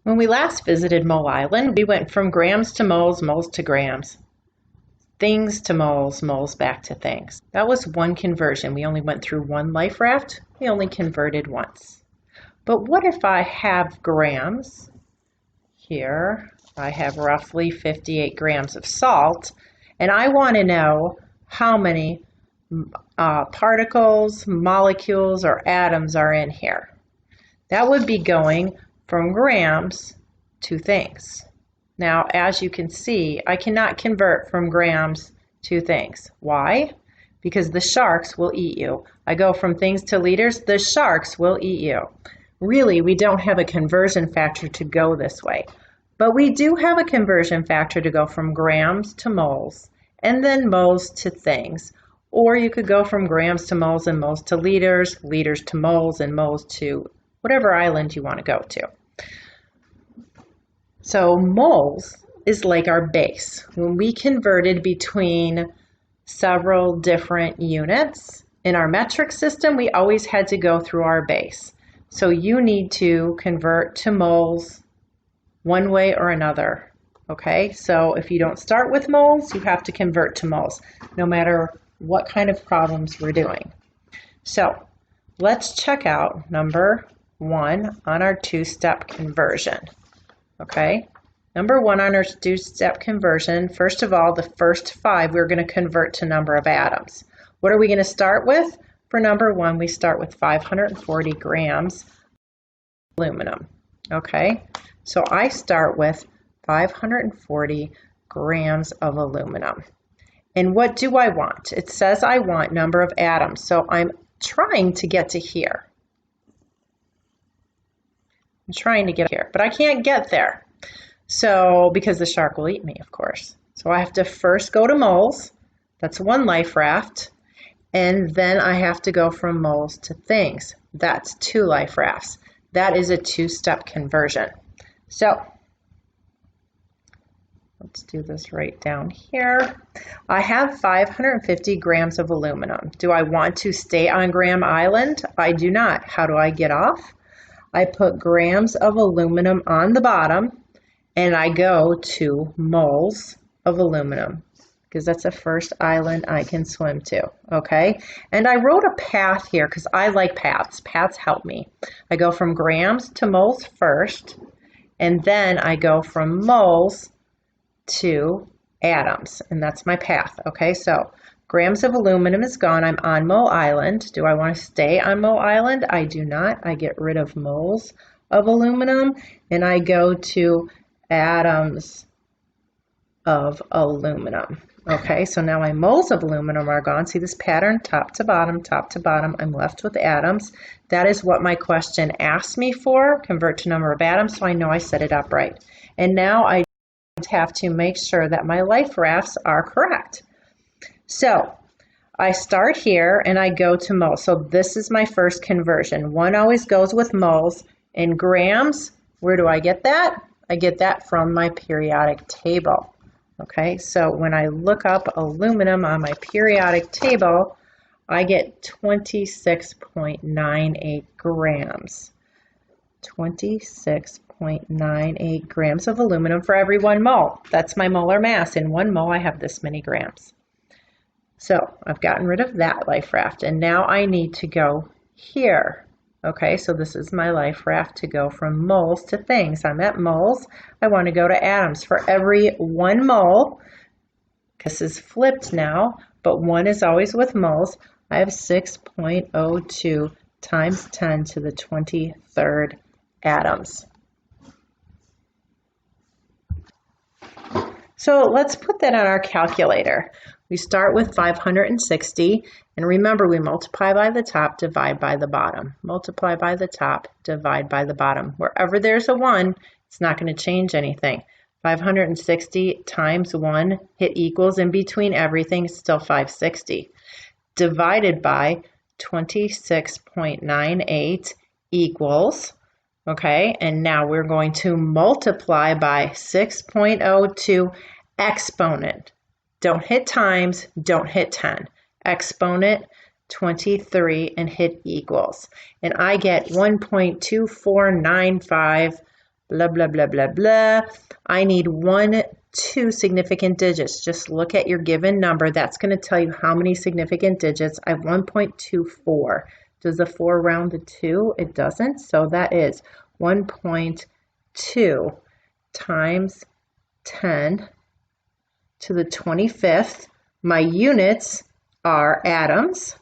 When we last visited Mole Island, we went from grams to moles, moles to grams, things to moles, moles back to things. That was one conversion. We only went through one life raft. We only converted once. But what if I have grams here? I have roughly 58 grams of salt, and I want to know how many particles, molecules, or atoms are in here. That would be going from grams to things. Now, as you can see, I cannot convert from grams to things. Why? Because the sharks will eat you. I go from things to liters, the sharks will eat you. Really, we don't have a conversion factor to go this way, but we do have a conversion factor to go from grams to moles, and then moles to things. Or you could go from grams to moles and moles to liters, liters to moles, and moles to whatever island you want to go to. So moles is like our base. When we converted between several different units in our metric system, we always had to go through our base. So you need to convert to moles one way or another. Okay, so if you don't start with moles, you have to convert to moles, no matter what kind of problems we're doing. So let's check out number 1 on our two-step conversion. Okay, number 1 on our two-step conversion, first of all, the first 5 we're going to convert to number of atoms. What are we going to start with? For number 1, we start with 540 grams aluminum. Okay, so I start with 540 grams of aluminum. And what do I want? It says I want number of atoms, so I'm trying to get to here. I'm trying to get here, but I can't get there. So, because the shark will eat me, of course. So I have to first go to moles. That's one life raft. And then I have to go from moles to things. That's 2 life rafts. That is a two-step conversion. So let's do this right down here. I have 550 grams of aluminum. Do I want to stay on Gram Island? I do not. How do I get off? I put grams of aluminum on the bottom, and I go to moles of aluminum, because that's the first island I can swim to, okay? And I wrote a path here because I like paths. Paths help me. I go from grams to moles first, and then I go from moles to atoms, and that's my path, okay? So grams of aluminum is gone. I'm on Mole Island. Do I want to stay on Mole Island? I do not. I get rid of moles of aluminum, and I go to atoms of aluminum. Okay, so now my moles of aluminum are gone. See this pattern, top to bottom, I'm left with atoms. That is what my question asked me for, convert to number of atoms, so I know I set it up right. And now I have to make sure that my life rafts are correct. So I start here and I go to moles. So this is my first conversion. 1 always goes with moles. In grams, where do I get that? I get that from my periodic table. Okay, so when I look up aluminum on my periodic table, I get 26.98 grams. 26.98 grams of aluminum for every 1 mole. That's my molar mass. In 1 mole, I have this many grams. So I've gotten rid of that life raft, and now I need to go here. Okay, so this is my life raft to go from moles to things. I'm at moles. I want to go to atoms. For every 1 mole, this is flipped now, but 1 is always with moles, I have 6.02 times 10 to the 23rd atoms. So let's put that on our calculator. We start with 560, and remember we multiply by the top, divide by the bottom. Multiply by the top, divide by the bottom. Wherever there's a 1, it's not going to change anything. 560 times 1, hit equals in between everything, it's still 560. Divided by 26.98 equals, okay, and now we're going to multiply by 6.02 exponent. Don't hit times, don't hit 10. Exponent 23 and hit equals. And I get 1.2495 blah, blah, blah, blah, blah. I need 2 significant digits. Just look at your given number. That's going to tell you how many significant digits. I have 1.24. Does the 4 round to 2? It doesn't. So that is 1.2 times 10 to the 25th. My units are atoms,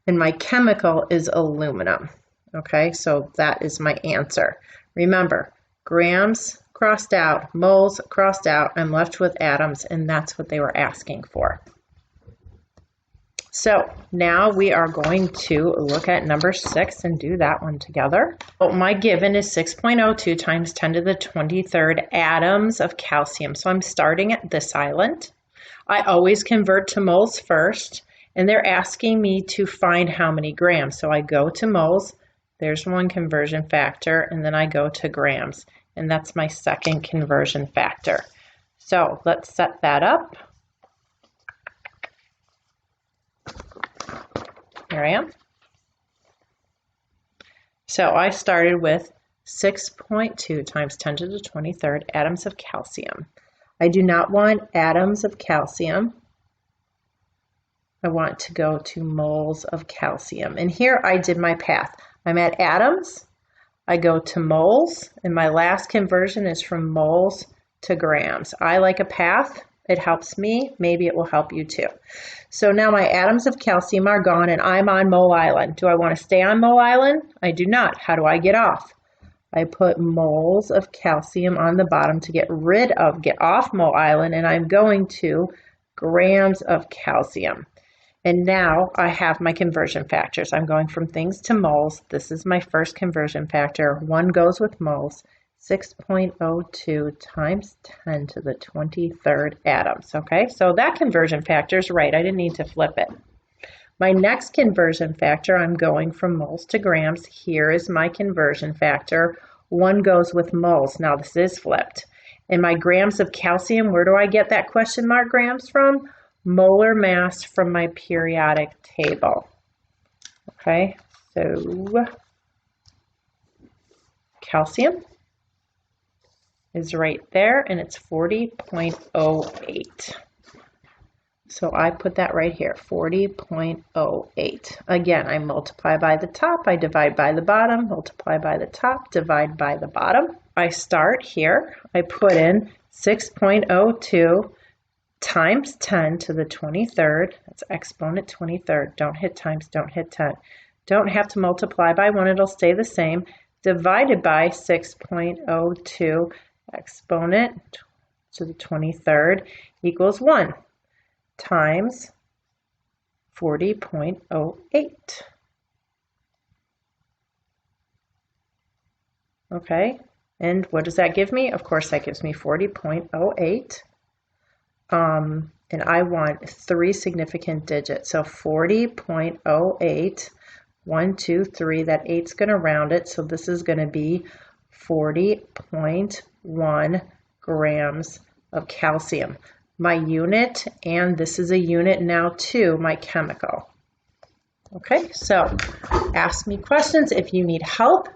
and my chemical is aluminum. Okay, so that is my answer. Remember, grams crossed out, moles crossed out, I'm left with atoms, and that's what they were asking for. So now we are going to look at number 6 and do that one together. Well, my given is 6.02 times 10 to the 23rd atoms of calcium. So I'm starting at this island. I always convert to moles first, and they're asking me to find how many grams. So I go to moles, there's one conversion factor, and then I go to grams, and that's my second conversion factor. So let's set that up. Here I am. So I started with 6.2 times 10 to the 23rd atoms of calcium. I do not want atoms of calcium. I want to go to moles of calcium. And here I did my path. I'm at atoms, I go to moles, and my last conversion is from moles to grams. I like a path. It helps me. Maybe it will help you too. So now my atoms of calcium are gone, and I'm on Mole Island. Do I want to stay on Mole Island? I do not. How do I get off? I put moles of calcium on the bottom to get off Mole Island, and I'm going to grams of calcium. And now I have my conversion factors. I'm going from things to moles. This is my first conversion factor. 1 goes with moles. 6.02 times 10 to the 23rd atoms. Okay, so that conversion factor is right. I didn't need to flip it. My next conversion factor, I'm going from moles to grams. Here is my conversion factor. 1 goes with moles. Now this is flipped. And my grams of calcium, where do I get that question mark grams from? Molar mass from my periodic table. Okay, so calcium is right there, and it's 40.08. So I put that right here, 40.08. Again, I multiply by the top, I divide by the bottom, multiply by the top, divide by the bottom. I start here, I put in 6.02 times 10 to the 23rd, that's exponent 23rd, don't hit times, don't hit 10. Don't have to multiply by 1, it'll stay the same, divided by 6.02 exponent to the 23rd equals 1 times 40.08. Okay, and what does that give me? Of course, that gives me 40.08. And I want 3 significant digits. So 40.08, 1, 2, 3, that 8's going to round it. So this is going to be 40.1 grams of calcium. My unit, and this is a unit now too, my chemical. Okay, so ask me questions if you need help.